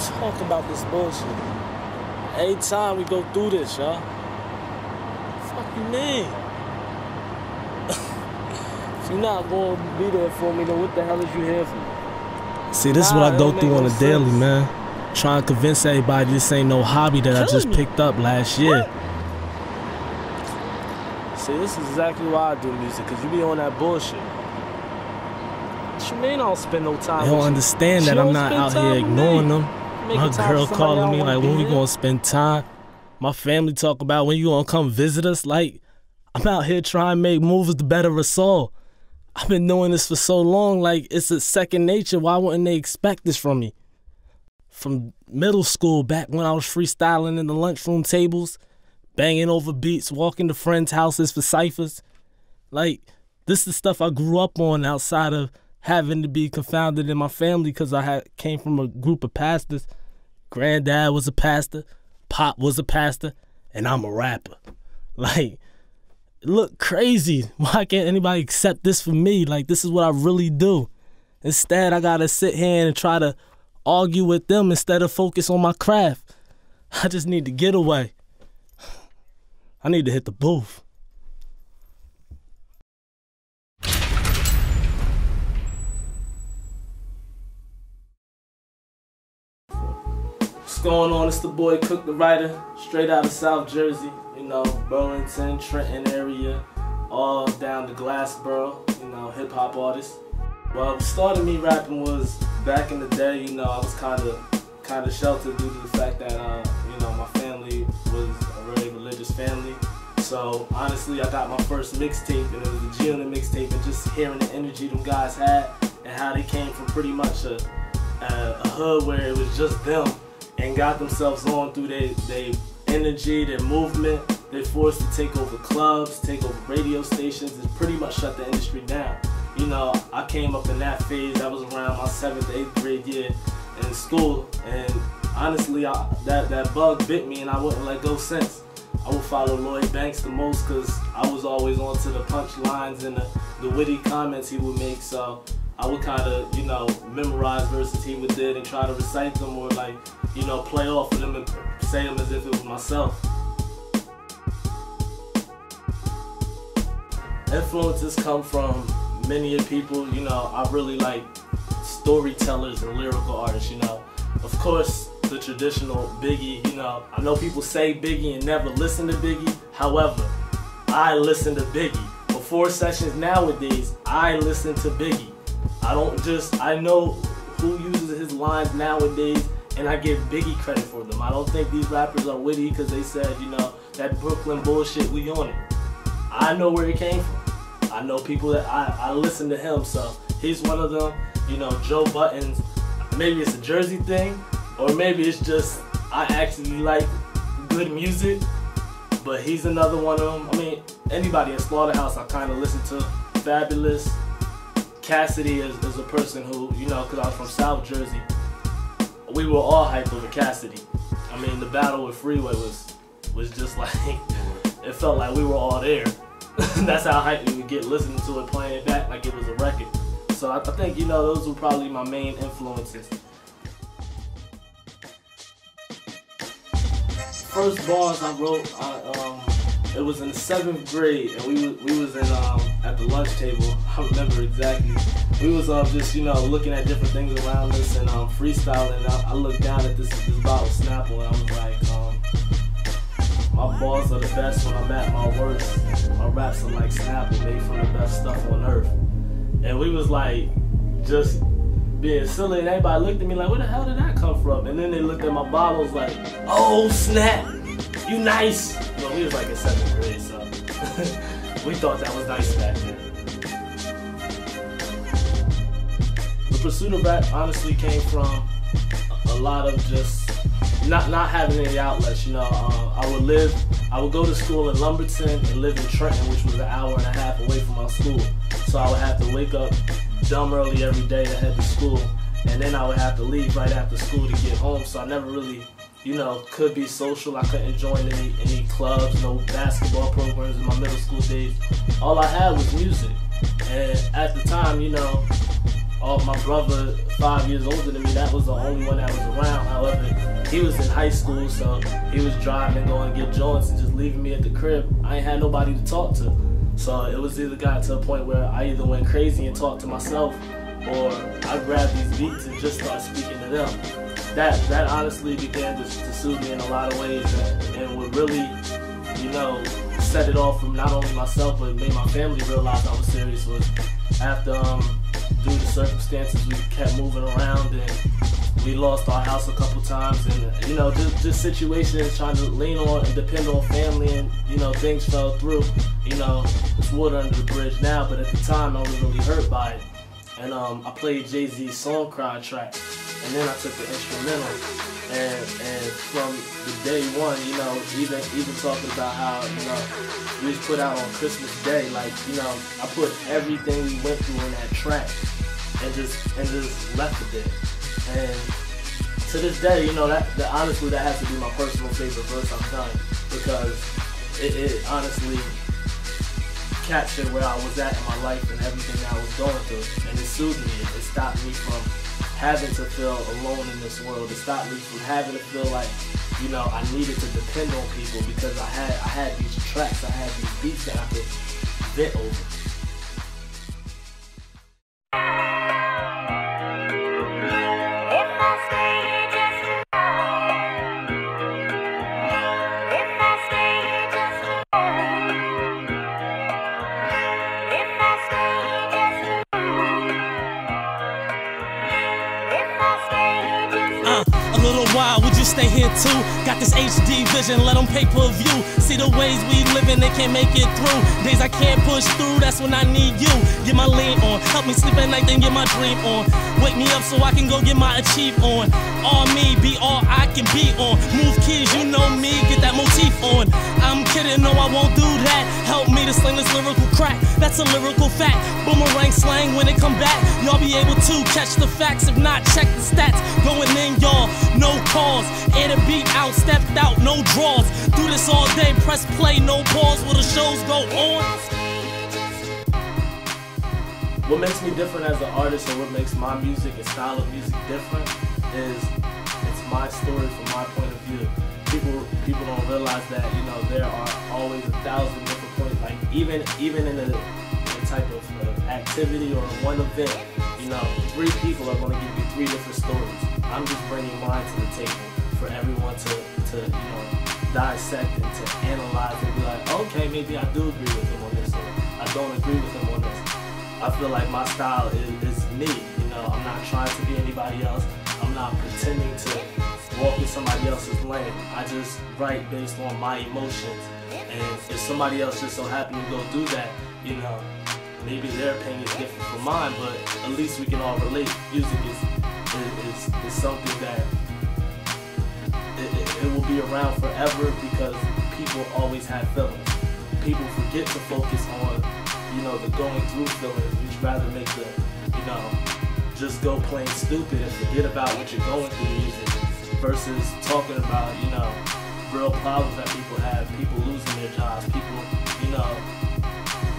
talk about this bullshit. Every time we go through this, y'all. Fuck you mean? If you're not going to be there for me, then what the hell is you here for? See, this is what I go through on a daily, man. Trying to convince everybody this ain't no hobby that I just picked up last year. See, this is exactly why I do music, because you be on that bullshit. What you mean I don't spend no time with you? They don't understand that I'm not out here ignoring them. My girl calling me like, when we gonna spend time? My family talk about when you gonna come visit us. Like, I'm out here trying to make moves to better us all. I've been doing this for so long, like it's a second nature. Why wouldn't they expect this from me? From middle school, back when I was freestyling in the lunchroom tables, banging over beats, walking to friends' houses for ciphers. Like, this is the stuff I grew up on outside of having to be confounded in my family because I came from a group of pastors. Granddad was a pastor, Pop was a pastor, and I'm a rapper. Like, it look crazy. Why can't anybody accept this from me? Like, this is what I really do. Instead, I gotta sit here and try to argue with them instead of focus on my craft. I just need to get away. I need to hit the booth. What's going on? It's the boy Cook the Writer, straight out of South Jersey. You know, Burlington, Trenton area, all down to Glassboro, you know, hip-hop artist. Well, what started me rapping was back in the day, you know, I was kind of sheltered due to the fact that, you know, my family was a very religious family. So, honestly, I got my first mixtape, and it was a G-Unit mixtape, and just hearing the energy them guys had, and how they came from pretty much a hood where it was just them, and got themselves on through their energy, their movement. They're forced to take over clubs, take over radio stations, and pretty much shut the industry down. You know, I came up in that phase. That was around my 7th, 8th grade year in school, and honestly, that bug bit me, and I wouldn't let go since. I would follow Lloyd Banks the most because I was always onto the punchlines and the witty comments he would make. So I would kind of, you know, memorize verses he would did and try to recite them, or like, you know, play off of them and say them as if it was myself. Influences come from many people. You know, I really like storytellers and lyrical artists, you know. Of course, the traditional Biggie, you know. I know people say Biggie and never listen to Biggie. However, I listen to Biggie. Before sessions nowadays, I listen to Biggie. I know who uses his lines nowadays, and I give Biggie credit for them. I don't think these rappers are witty because they said, you know, that Brooklyn bullshit, we on it. I know where it came from. I know people that I listen to him, so he's one of them. You know, Joe Buttons, maybe it's a Jersey thing, or maybe it's just I actually like good music, but he's another one of them. I mean, anybody in Slaughterhouse I kind of listen to. Fabulous. Cassidy is a person who, you know, because I was from South Jersey, we were all hyped over Cassidy. I mean, the battle with Freeway was just like, it felt like we were all there. That's how hyped we would get listening to it, playing it back like it was a record. So I think, you know, those were probably my main influences. First bars I wrote, it was in the 7th grade, and we was in at the lunch table. I remember exactly. We was just, you know, looking at different things around us and freestyling. And I looked down at this bottle of Snapple, and I was like, my bars are the best when I'm at my worst. My raps are like Snapple, made from the best stuff on earth. And we was like, just being silly, and everybody looked at me like, where the hell did that come from? And then they looked at my bottles like, oh snap, you nice. Well, we was like in 7th grade, so we thought that was nice back then. The pursuit of rap honestly came from a lot of just not having any outlets, you know. I would go to school in Lumberton and live in Trenton, which was an hour and a half away from my school. So I would have to wake up dumb early every day to head to school, and then I would have to leave right after school to get home. So I never really, you know, could be social. I couldn't join any clubs, no basketball programs in my middle school days. All I had was music. And at the time, you know, my brother, 5 years older than me, that was the only one that was around. However, he was in high school, so he was driving and going to get joints and just leaving me at the crib. I ain't had nobody to talk to. So it was either got to a point where I either went crazy and talked to myself, or I grabbed these beats and just started speaking to them. That honestly began to soothe me in a lot of ways, and would really, you know, set it off from not only myself but made my family realize I was serious. Was after due to circumstances we kept moving around and we lost our house a couple times, and you know, just situations trying to lean on and depend on family, and you know, things fell through. You know, it's water under the bridge now, but at the time I was really hurt by it. And I played Jay-Z's Song Cry track, and then I took the instrumental, and from the day one, you know, even talking about how, you know, we was put out on Christmas Day, like, you know, I put everything we went through in that track and just left it there. And to this day, you know, that honestly, that has to be my personal favorite verse I've done, because it honestly captured where I was at in my life and everything that I was going through, and it soothed me. It stopped me from having to feel alone in this world. It stopped me from having to feel like, you know, I needed to depend on people, because I had these tracks, I had these beats that I could vent over. A little while, would you stay here too? Got this HD vision, let them pay per view. See the ways we living, they can't make it through. Days I can't push through, that's when I need you. Get my lean on, help me sleep at night, then get my dream on. Wake me up so I can go get my achieve on. All me, be all I can be on. Move keys, you know me, get that motif on. I'm kidding, no I won't do that. Help me to sling this lyrical crack, that's a lyrical fact. Boomerang slang when it come back, y'all be able to catch the facts. If not, check the stats, going in y'all, no cause. Air the beat out, stepped out, no draws. Do this all day, press play, no pause. Will the shows go on? What makes me different as an artist, or what makes my music and style of music different, is it's my story from my point of view. People don't realize that, you know, there are always 1,000 different points. Like even in a type of activity or one event, you know, 3 people are going to give you 3 different stories. I'm just bringing mine to the table for everyone to you know, dissect and to analyze and be like, okay, maybe I do agree with him on this, or I don't agree with him on this. I feel like my style is me. You know, I'm not trying to be anybody else. I'm not pretending to walk in somebody else's lane. I just write based on my emotions. And if somebody else just so happened to go do that, you know, maybe their opinion is different from mine, but at least we can all relate. Music is something that it will be around forever, because people always have feelings. People forget to focus on, you know, the going through feelings. We just rather make the, you know, just go plain stupid and forget about what you're going through music, versus talking about, you know, real problems that people have, people losing their jobs, people, you know,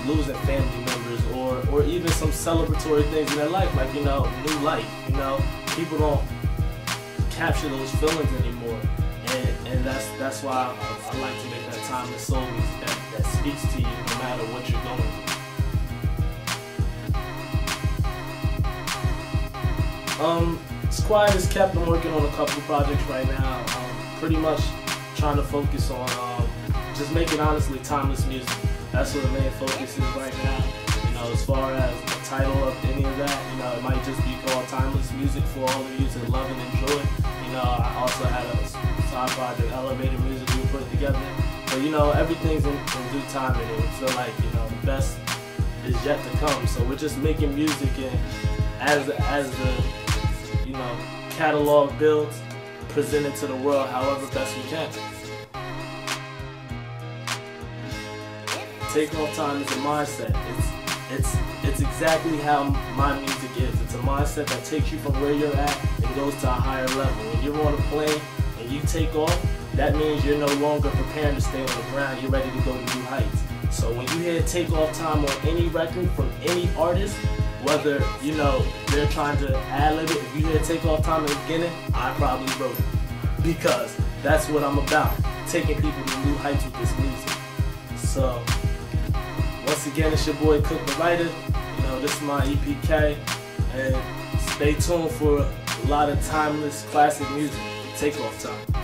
losing family members, or even some celebratory things in their life, like, you know, new life. You know, people don't capture those feelings anymore, and that's why I like to make that timeless song that speaks to you no matter what you're going through. It's quiet as kept. I'm working on a couple of projects right now. Pretty much trying to focus on just making honestly timeless music. That's what the main focus is right now. You know, as far as the title of any of that, you know, it might just be called Timeless Music for all of you to love and enjoy. You know, I also had a side project, Elevated Music, we put together. But you know, everything's in due time, and it feel like, you know, the best is yet to come. So we're just making music, and as the you know, catalog builds, present it to the world however best we can. Take off time is a mindset. It's exactly how my music is. It's a mindset that takes you from where you're at and goes to a higher level. When you're on a plane and you take off, that means you're no longer preparing to stay on the ground. You're ready to go to new heights. So when you hear take off time on any record from any artist, Whether, you know, they're trying to ad-lib it. If you hear Takeoff Time in the beginning, I probably wrote it. Because that's what I'm about. Taking people to new heights with this music. So, once again, it's your boy Cook the Writer. You know, this is my EPK. And stay tuned for a lot of timeless classic music. Takeoff Time.